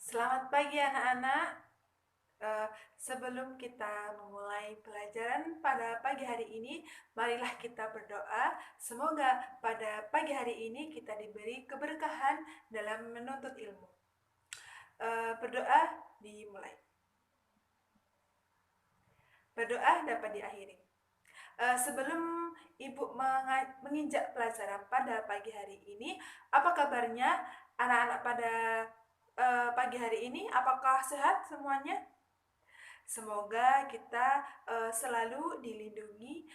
Selamat pagi anak-anak. Sebelum kita memulai pelajaran pada pagi hari ini, marilah kita berdoa. Semoga pada pagi hari ini kita diberi keberkahan dalam menuntut ilmu. Berdoa dimulai. Berdoa dapat diakhiri. Sebelum Ibu menginjak pelajaran pada pagi hari ini, apa kabarnya anak-anak pada pagi hari ini? Apakah sehat semuanya? Semoga kita selalu dilindungi,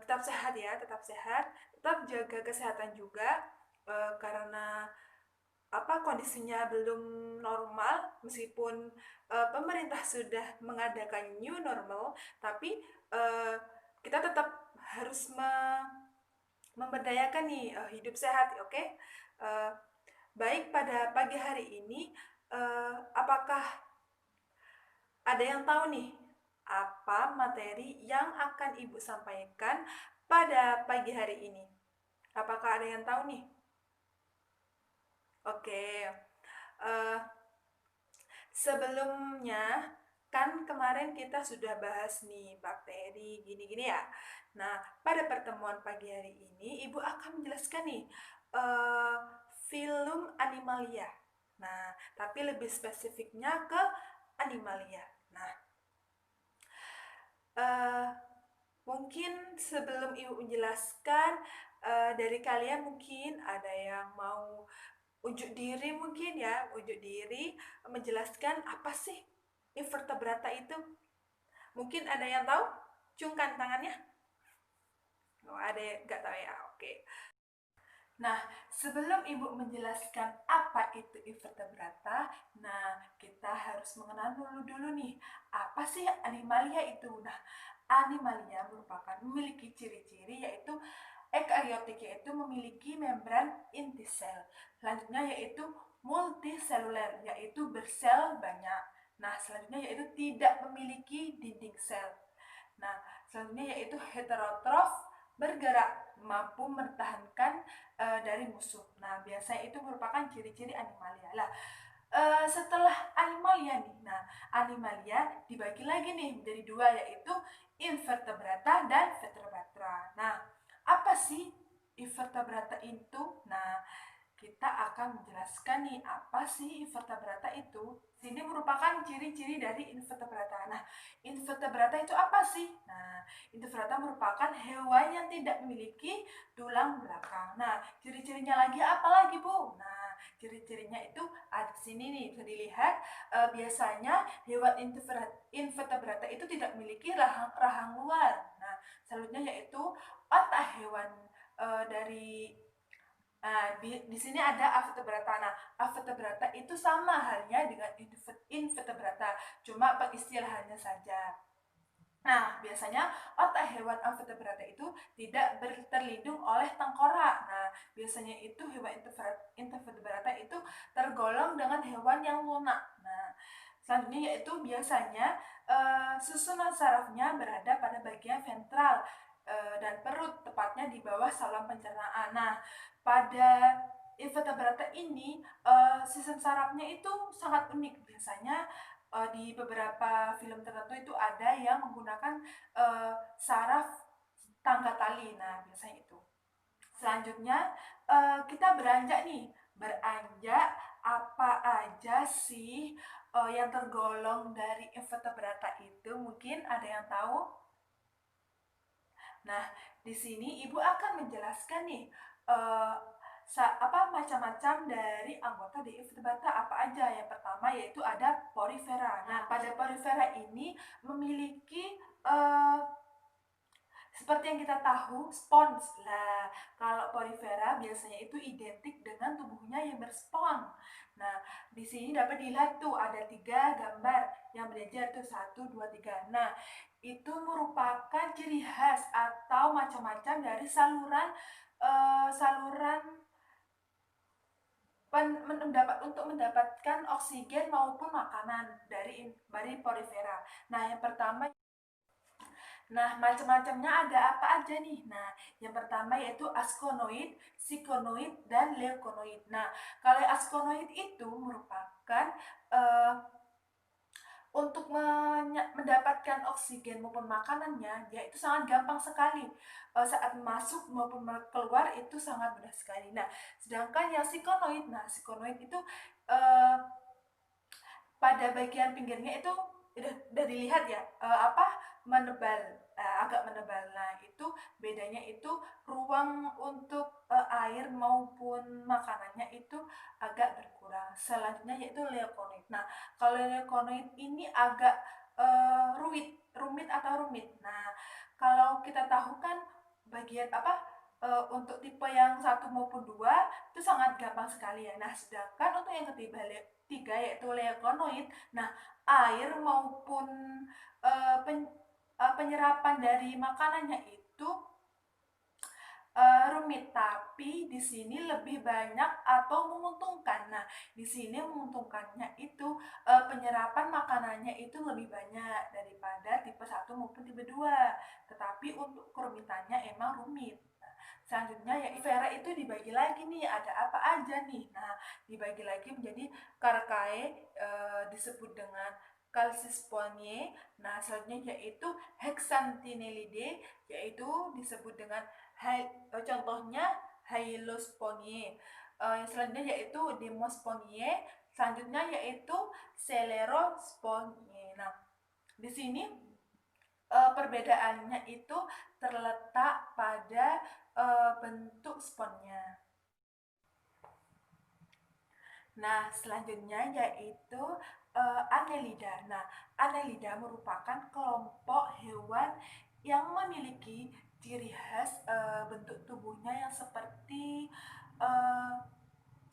tetap sehat ya, tetap sehat, tetap jaga kesehatan juga, karena kondisinya belum normal, meskipun pemerintah sudah mengadakan new normal, tapi kita tetap harus memberdayakan nih hidup sehat, oke? Uh, Baik, pada pagi hari ini, apakah ada yang tahu nih apa materi yang akan Ibu sampaikan pada pagi hari ini? Apakah ada yang tahu nih? Oke, uh, sebelumnya kan kemarin kita sudah bahas nih bakteri gini-gini ya. Nah, pada pertemuan pagi hari ini Ibu akan menjelaskan nih uh, film Animalia. Nah, tapi lebih spesifiknya ke Animalia. Nah, uh, mungkin sebelum Ibu menjelaskan, dari kalian mungkin ada yang mau unjuk diri, mungkin ya, unjuk diri menjelaskan apa sih invertebrata itu. Mungkin ada yang tahu? Cungkan tangannya. Oh, ada yang nggak tahu ya? Oke. Nah, sebelum Ibu menjelaskan apa itu invertebrata, nah kita harus mengenal dulu nih, apa sih Animalia itu? Nah, Animalia merupakan memiliki ciri-ciri yaitu eukariotik, yaitu memiliki membran inti sel. Selanjutnya yaitu multiseluler, yaitu bersel banyak. Nah, selanjutnya yaitu tidak memiliki dinding sel. Nah, selanjutnya yaitu heterotrof, bergerak, mampu mempertahankan dari musuh. Nah, biasanya itu merupakan ciri-ciri Animalia. Lah, setelah Animalia nih, nah Animalia dibagi lagi nih menjadi dua, yaitu invertebrata dan vertebrata. Nah, apa sih invertebrata itu? Nah, kita akan menjelaskan nih apa sih invertebrata itu. Sini merupakan ciri-ciri dari invertebrata. Nah, invertebrata itu apa sih? Nah, invertebrata merupakan hewan yang tidak memiliki tulang belakang. Nah, ciri-cirinya lagi apa lagi, Bu? Nah, ciri-cirinya itu ada di sini nih, bisa dilihat. Biasanya hewan invertebrata itu tidak memiliki rahang luar. Nah, selanjutnya yaitu otak hewan dari di sini ada Avertebrata. Nah, Avertebrata itu sama halnya dengan Invertebrata, cuma pengistilahannya saja. Nah, biasanya otak hewan Avertebrata itu tidak terlindung oleh tengkorak. Nah, biasanya itu hewan Invertebrata itu tergolong dengan hewan yang lunak. Nah, selanjutnya yaitu biasanya susunan sarafnya berada pada bagian ventral dan perut, tepatnya di bawah saluran pencernaan. Nah, pada invertebrata ini sistem sarafnya itu sangat unik. Biasanya di beberapa film tertentu itu ada yang menggunakan saraf tangga tali. Nah, biasanya itu. Selanjutnya kita beranjak nih. Beranjak apa aja sih yang tergolong dari invertebrata itu? Mungkin ada yang tahu? Nah, di sini Ibu akan menjelaskan nih macam-macam dari anggota di invertebrata apa aja. Yang pertama yaitu ada porifera. Nah, pada porifera ini memiliki seperti yang kita tahu, spons. Nah, kalau porifera biasanya itu identik dengan tubuhnya yang berspons. Nah, di sini dapat dilihat tuh ada 3 gambar yang berjejer tuh 1, 2, 3. Nah, itu merupakan ciri khas atau macam-macam dari saluran untuk mendapatkan oksigen maupun makanan dari porifera. Nah, yang pertama, nah macam-macamnya ada apa aja nih? Nah, yang pertama yaitu askonoid, sikonoid, dan leukonoid. Nah, kalau askonoid itu merupakan bahkan untuk mendapatkan oksigen maupun makanannya, ya itu sangat gampang sekali. Saat masuk maupun keluar itu sangat mudah sekali. Nah, sedangkan yang sikonoid, nah sikonoid itu uh, pada bagian pinggirnya itu udah dilihat ya, menebal, agak menebal. Nah, itu bedanya itu ruang untuk air maupun makanannya itu agak berkurang. Selanjutnya yaitu leukonoid. Nah, kalau leukonoid ini agak rumit atau rumit. Nah, kalau kita tahu kan bagian untuk tipe yang satu maupun dua itu sangat gampang sekali ya. Nah, sedangkan untuk yang tiga yaitu leukonoid, nah air maupun penyerapan dari makanannya itu rumit, tapi di sini lebih banyak atau menguntungkan. Nah, di sini menguntungkannya itu penyerapan makanannya itu lebih banyak daripada tipe satu maupun tipe 2. Tetapi untuk kerumitannya emang rumit. Nah, selanjutnya ya Vera itu dibagi lagi nih, ada apa aja nih. Nah, dibagi lagi menjadi Carchae, disebut dengan Calcisponie. Nah, selanjutnya yaitu Hexantinellidae, yaitu disebut dengan contohnya Hylosponiae. Yang selanjutnya yaitu Demosponiae, selanjutnya yaitu Sclerosponiae. Nah, di sini perbedaannya itu terletak pada bentuk sponnya. Nah, selanjutnya yaitu Annelida. Nah, Annelida merupakan kelompok hewan yang memiliki ciri khas bentuk tubuhnya yang seperti uh,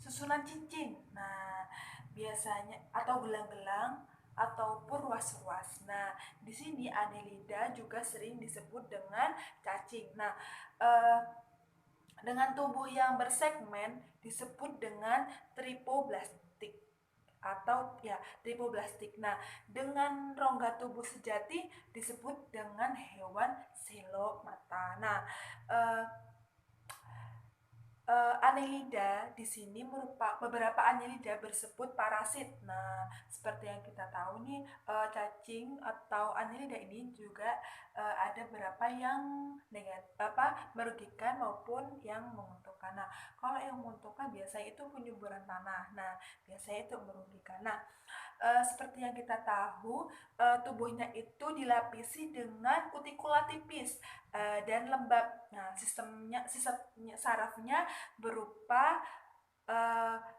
susunan cincin. Nah, biasanya atau gelang-gelang ataupun ruas-ruas. Nah, di sini Annelida juga sering disebut dengan cacing. Nah, uh, dengan tubuh yang bersegmen disebut dengan tripoblastik atau ya tripoblastik. Nah, dengan rongga tubuh sejati disebut dengan hewan selomata. Nah, Annelida di sini beberapa Annelida bersebut parasit. Nah, seperti yang kita tahu nih, cacing atau Annelida ini juga ada beberapa yang merugikan maupun yang menguntungkan. Nah, kalau yang menguntungkan biasanya itu penyuburan tanah. Nah, biasanya itu merugikan. Nah, seperti yang kita tahu, tubuhnya itu dilapisi dengan kutikula tipis dan lembab. Nah, sistem sarafnya berupa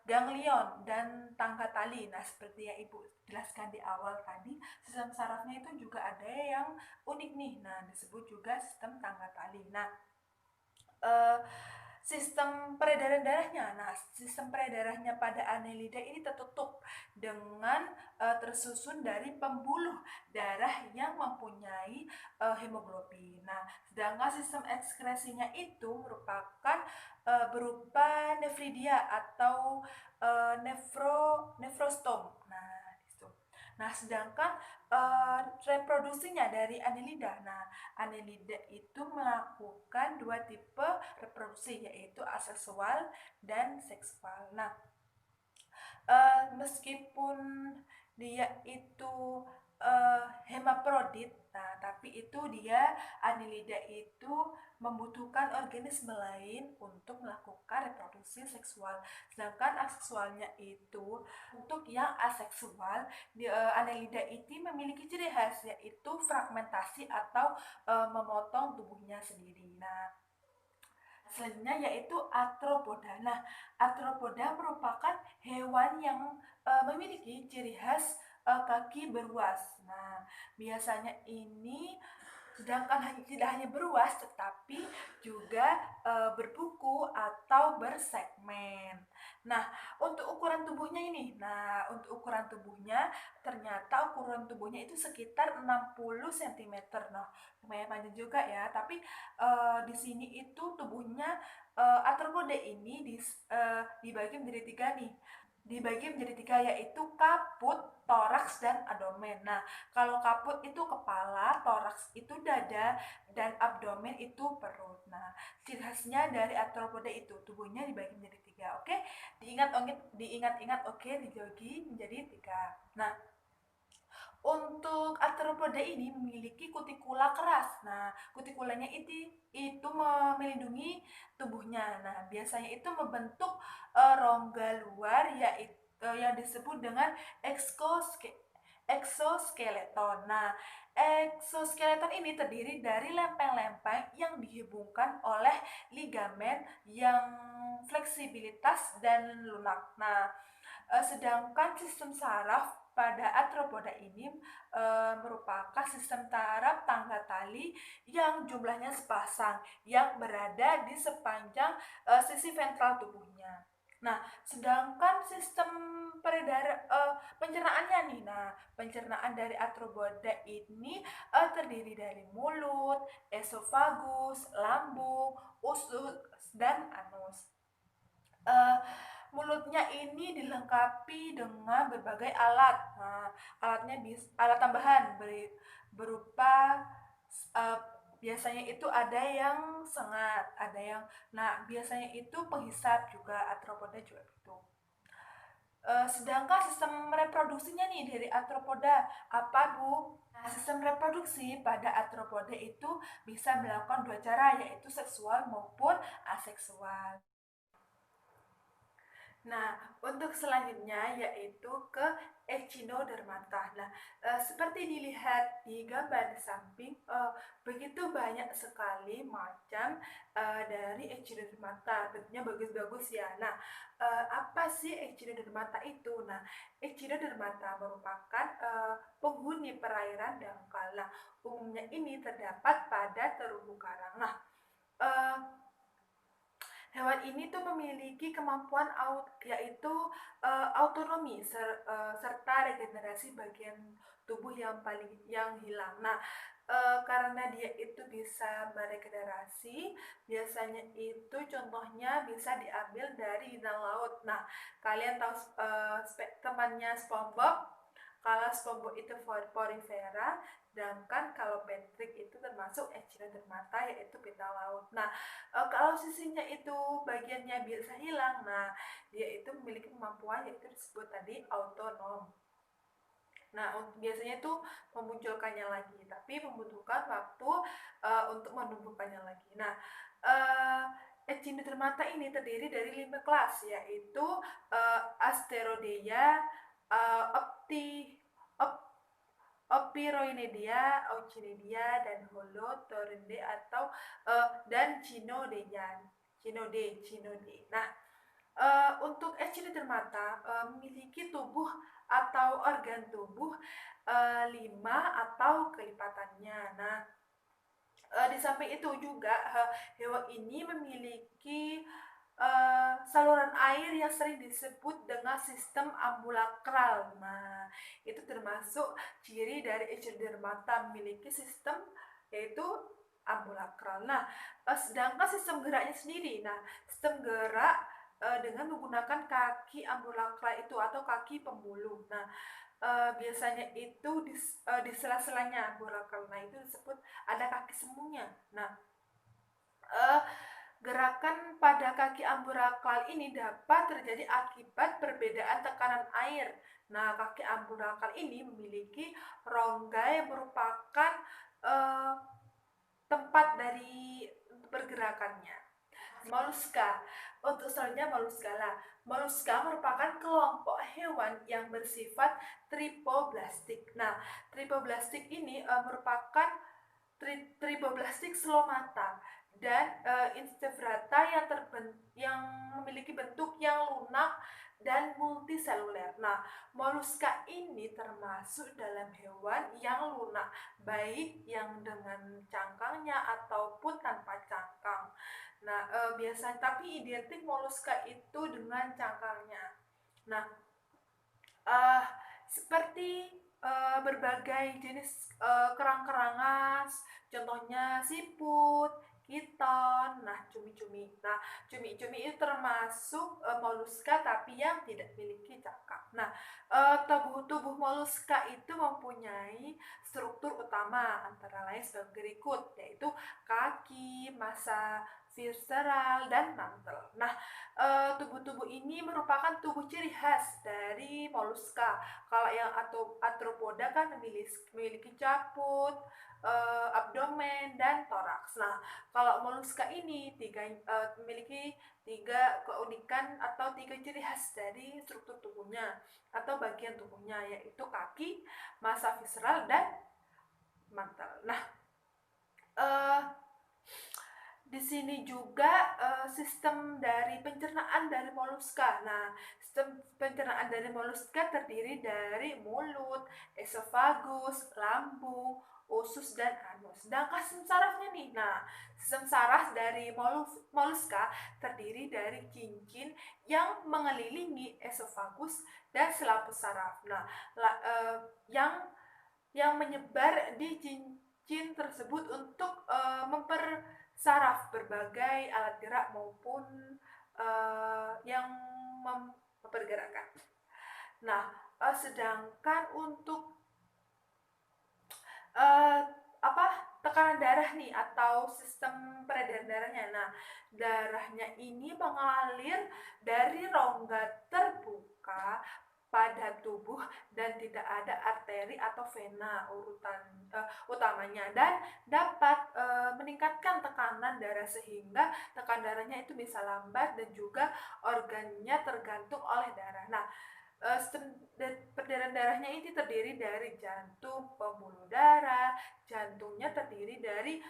ganglion dan tangga tali. Nah, seperti yang Ibu jelaskan di awal tadi, sistem sarafnya itu juga ada yang unik nih. Nah, disebut juga sistem tangga tali. Nah, sistem peredaran darahnya. Nah, sistem peredarannya pada Annelida ini tertutup dengan tersusun dari pembuluh darah yang mempunyai hemoglobin. Nah, sedangkan sistem ekskresinya itu merupakan berupa nefridia atau nefrostom. Nah, itu. Nah, sedangkan reproduksinya dari Annelida. Nah, Annelida itu melakukan dua tipe reproduksi, yaitu aseksual dan seksual. Nah, meskipun dia itu hemaprodit, nah tapi itu dia Annelida itu membutuhkan organisme lain untuk melakukan reproduksi seksual. Sedangkan aseksualnya itu untuk yang aseksual, Annelida itu memiliki ciri khas yaitu fragmentasi atau memotong tubuhnya sendiri. Nah, selanjutnya yaitu arthropoda. Nah, arthropoda merupakan hewan yang memiliki ciri khas kaki beruas. Nah, biasanya ini sedangkan tidak hanya beruas tetapi juga berbuku atau bersegmen. Nah, untuk ukuran tubuhnya ini. Nah, untuk ukuran tubuhnya ternyata ukuran tubuhnya itu sekitar 60 cm. Nah, lumayan panjang juga ya, tapi di sini itu tubuhnya arthropoda ini dibagi menjadi tiga nih. Dibagi menjadi tiga yaitu kaput, toraks, dan abdomen. Nah, kalau kaput itu kepala, toraks itu dada, dan abdomen itu perut. Nah, ciri khasnya dari arthropoda itu tubuhnya dibagi menjadi tiga. 3. Oke, diingat-ingat, oke, dibagi menjadi 3. Nah, untuk arthropoda ini memiliki kutikula keras. Nah, kutikulanya itu melindungi tubuhnya. Nah, biasanya itu membentuk rongga luar yaitu yang disebut dengan exoskeleton. Nah, exoskeleton ini terdiri dari lempeng-lempeng yang dihubungkan oleh ligamen yang fleksibilitas dan lunak. Nah, sedangkan sistem saraf pada arthropoda ini merupakan sistem saraf tangga tali yang jumlahnya sepasang yang berada di sepanjang sisi ventral tubuhnya. Nah, sedangkan sistem pencernaannya nih. Nah, pencernaan dari arthropoda ini terdiri dari mulut, esofagus, lambung, usus, dan anus. Uh, Mulutnya ini dilengkapi dengan berbagai alat. Nah, alat tambahan berupa uh, biasanya itu ada yang sengat, ada yang biasanya itu penghisap juga, arthropoda juga gitu. Sedangkan sistem reproduksinya nih dari arthropoda apa, Bu? Nah, sistem reproduksi pada arthropoda itu bisa melakukan 2 cara, yaitu seksual maupun aseksual. Nah, untuk selanjutnya yaitu ke echinodermata. Nah, seperti dilihat di gambar di samping, begitu banyak sekali macam dari echinodermata. Bentuknya bagus-bagus ya. Nah, apa sih echinodermata itu? Nah, echinodermata merupakan penghuni perairan dangkal. Nah, umumnya ini terdapat pada terumbu karang. Nah, uh, hewan ini tuh memiliki kemampuan yaitu autonomi serta regenerasi bagian tubuh yang hilang. Nah, karena dia itu bisa meregenerasi, biasanya itu contohnya bisa diambil dari bintang laut. Nah, kalian tahu temannya SpongeBob? Kalau SpongeBob itu porifera, sedangkan kalau Patrick itu termasuk echinodermata yaitu bintang laut. Nah, kalau sisinya itu bagiannya biasa hilang, nah dia itu memiliki kemampuan yaitu disebut tadi autonom. Nah, biasanya itu memunculkannya lagi, tapi membutuhkan waktu untuk menumbuhkannya lagi. Nah, echinodermata ini terdiri dari 5 kelas, yaitu Asteroidea, Opti, Opiroinedia, Ochinidia, dan Holothuridae dan Cynode. Nah, untuk Echinodermata memiliki tubuh atau organ tubuh 5 atau kelipatannya. Nah, di samping itu juga hewan ini memiliki saluran air yang sering disebut dengan sistem ambulakral. Nah, itu termasuk ciri dari Echinodermata memiliki sistem yaitu ambulakral. Nah, sedangkan sistem geraknya sendiri. Nah, sistem gerak dengan menggunakan kaki ambulakral itu atau kaki pembuluh. Nah, biasanya itu di sela-selanya ambulakral. Nah, itu disebut ada kaki semuanya. Nah, gerakan pada kaki ambulakral ini dapat terjadi akibat perbedaan tekanan air. Nah, kaki ambulakral ini memiliki rongga yang merupakan tempat dari pergerakannya. Moluska. Untuk selanjutnya moluska lah. Moluska merupakan kelompok hewan yang bersifat tripoblastik. Nah, tripoblastik ini merupakan tripoblastik selomata dan invertebrata yang memiliki bentuk yang lunak dan multiseluler. Nah, moluska ini termasuk dalam hewan yang lunak, baik yang dengan cangkangnya ataupun tanpa cangkang. Nah, biasanya tapi identik moluska itu dengan cangkangnya. Nah, seperti berbagai jenis kerang-kerangan, contohnya siput, kiton, cumi-cumi. Nah, cumi-cumi itu termasuk moluska tapi yang tidak memiliki cangkang. Nah, tubuh moluska itu mempunyai struktur utama antara lain sebagai berikut, yaitu kaki, massa visceral, dan mantle. Nah, tubuh-tubuh ini merupakan tubuh ciri khas dari moluska. Kalau yang arthropoda kan memiliki caput, abdomen, dan toraks. Nah, kalau moluska ini memiliki tiga keunikan atau tiga ciri khas dari struktur tubuhnya atau bagian tubuhnya, yaitu kaki, massa visceral, dan mantle. Nah, uh, di sini juga sistem dari pencernaan dari moluska. Nah, sistem pencernaan dari moluska terdiri dari mulut, esofagus, lambung, usus, dan anus. Sedangkan sistem sarafnya nih. Nah, sistem saraf dari moluska terdiri dari cincin yang mengelilingi esofagus dan selaput saraf. Nah, yang menyebar di cincin tersebut untuk saraf berbagai alat gerak maupun yang mempergerakkan. Nah, sedangkan untuk tekanan darah nih atau sistem peredaran darahnya. Nah, darahnya ini mengalir dari rongga terbuka pada tubuh dan tidak ada arteri atau vena utamanya, dan dapat meningkatkan tekanan darah sehingga tekanan darahnya itu bisa lambat dan juga organnya tergantung oleh darah. Nah, sistem peredaran darahnya ini terdiri dari jantung, pembuluh darah. Jantungnya terdiri dari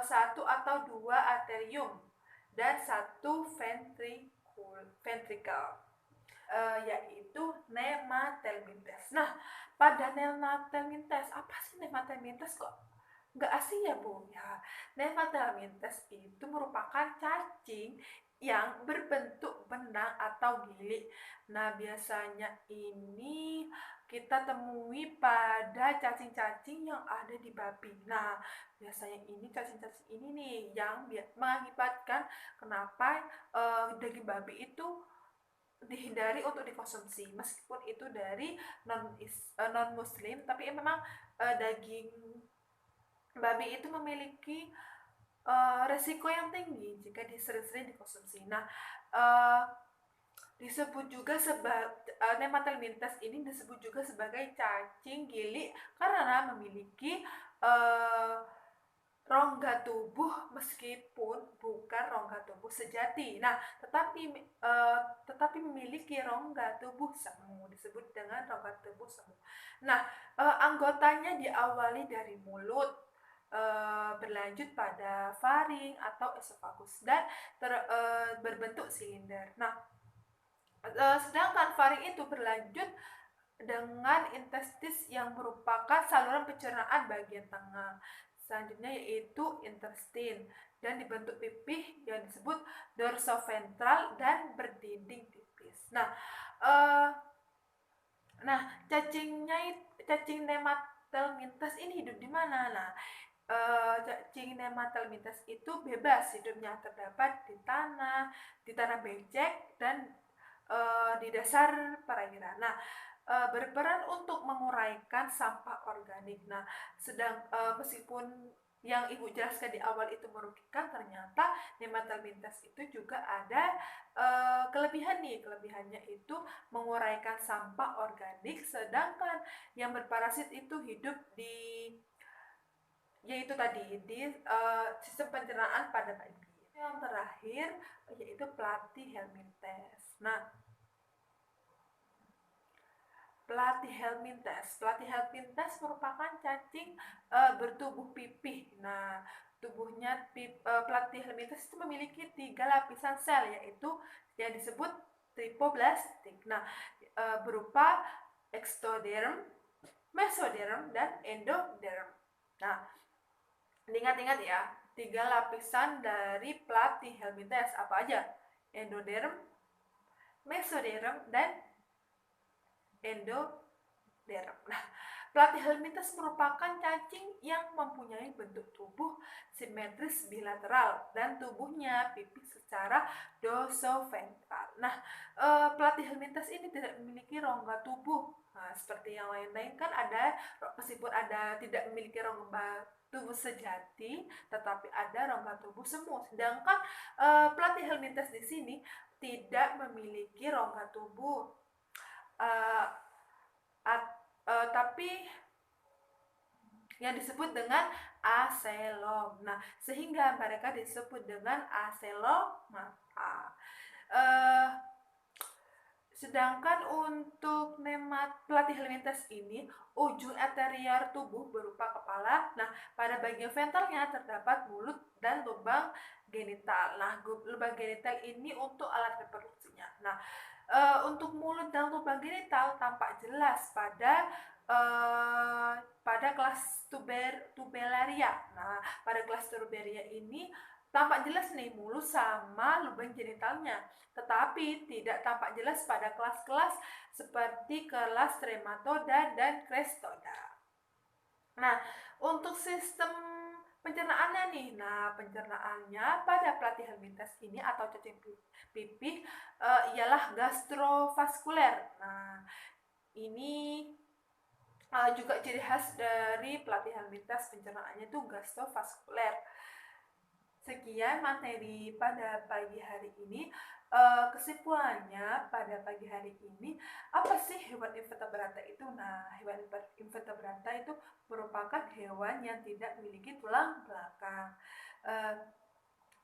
satu atau dua arterium dan satu ventricle, yaitu nematelmintes. Nah, pada nematelmintes, apa sih nematelmintes kok nggak asing ya Bu? Ya, nematelmintes itu merupakan cacing yang berbentuk benang atau gili. Nah, biasanya ini kita temui pada cacing-cacing yang ada di babi. Nah, biasanya ini cacing-cacing ini nih yang mengakibatkan kenapa daging babi itu dihindari untuk dikonsumsi, meskipun itu dari non muslim, tapi memang daging babi itu memiliki resiko yang tinggi jika sering-sering dikonsumsi. Nah, disebut juga nematelmintes ini disebut juga sebagai cacing gili karena memiliki rongga tubuh meskipun bukan rongga tubuh sejati. Nah, tetapi memiliki rongga tubuh semu, disebut dengan rongga tubuh semu. Nah, anggotanya diawali dari mulut, berlanjut pada faring atau esofagus, dan berbentuk silinder. Nah, sedangkan faring itu berlanjut dengan intestis yang merupakan saluran pencernaan bagian tengah. Selanjutnya yaitu intestin dan dibentuk pipih yang disebut dorsoventral dan berdinding tipis. Nah, cacing nematelmintes ini hidup di mana? Nah, cacing nematelmintes itu bebas hidupnya, terdapat di tanah becek dan di dasar perairan. Nah, berperan untuk menguraikan sampah organik. Nah, meskipun yang Ibu jelaskan di awal itu merugikan, ternyata nematelmintes itu juga ada kelebihan nih. Kelebihannya itu menguraikan sampah organik, sedangkan yang berparasit itu hidup yaitu tadi di sistem pencernaan pada babi. Yang terakhir yaitu platyhelminthes. Nah, platyhelminthes merupakan cacing bertubuh pipih. Nah, tubuhnya platyhelminthes itu memiliki 3 lapisan sel, yaitu yang disebut tripoblastik. Nah, berupa ectoderm, mesoderm, dan endoderm. Nah, ingat-ingat ya, 3 lapisan dari platyhelminthes apa aja? Endoderm, mesoderm, dan endoderm. Nah, platyhelminthes merupakan cacing yang mempunyai bentuk tubuh simetris bilateral dan tubuhnya pipih secara dorsoventral. Nah, platyhelminthes ini tidak memiliki rongga tubuh. Nah, seperti yang lain-lain kan ada, meskipun ada tidak memiliki rongga tubuh sejati, tetapi ada rongga tubuh semu. Sedangkan pelatih Helmintes di sini tidak memiliki rongga tubuh, uh, tapi yang disebut dengan aselom. Nah, sehingga mereka disebut dengan aselomata. Uh, Sedangkan untuk pelatih Helmintes ini, ujung anterior tubuh berupa kepala. Nah, pada bagian ventralnya terdapat mulut dan lubang genital. Nah, lubang genital ini untuk alat reproduksinya. Nah, untuk mulut dan lubang genital tampak jelas pada kelas tubellaria. Nah, pada kelas tubellaria ini tampak jelas nih mulut sama lubang genitalnya, tetapi tidak tampak jelas pada kelas-kelas seperti kelas trematoda dan crestoda. Nah, untuk sistem pencernaannya nih, pencernaannya pada pelatih Helmintes ini atau cacing pipih ialah gastrovaskuler. Nah, ini juga ciri khas dari pelatih Helmintes, pencernaannya itu gastrovaskuler. Sekian materi pada pagi hari ini. Kesimpulannya pada pagi hari ini, apa sih hewan invertebrata itu? Nah, hewan invertebrata itu merupakan hewan yang tidak memiliki tulang belakang.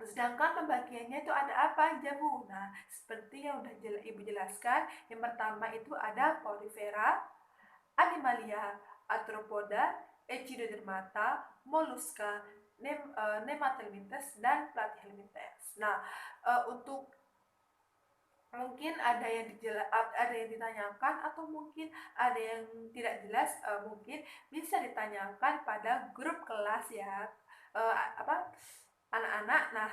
Sedangkan pembagiannya itu ada apa aja, Bu? Nah, seperti yang udah Ibu jelaskan, yang pertama itu ada Porifera, Animalia, Arthropoda, Echinodermata, Mollusca, Nematelmintes, dan Platyhelmintes. Nah, untuk mungkin ada yang ditanyakan atau mungkin ada yang tidak jelas, mungkin bisa ditanyakan pada grup kelas ya, anak-anak. Nah,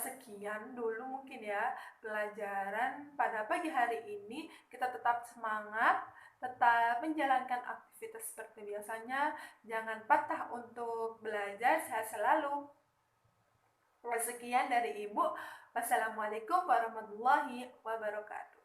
sekian dulu mungkin ya pelajaran pada pagi hari ini. Kita tetap semangat, tetap menjalankan aktivitas seperti biasanya, jangan patah untuk belajar, sehat selalu. Sekian dari Ibu. Wassalamualaikum warahmatullahi wabarakatuh.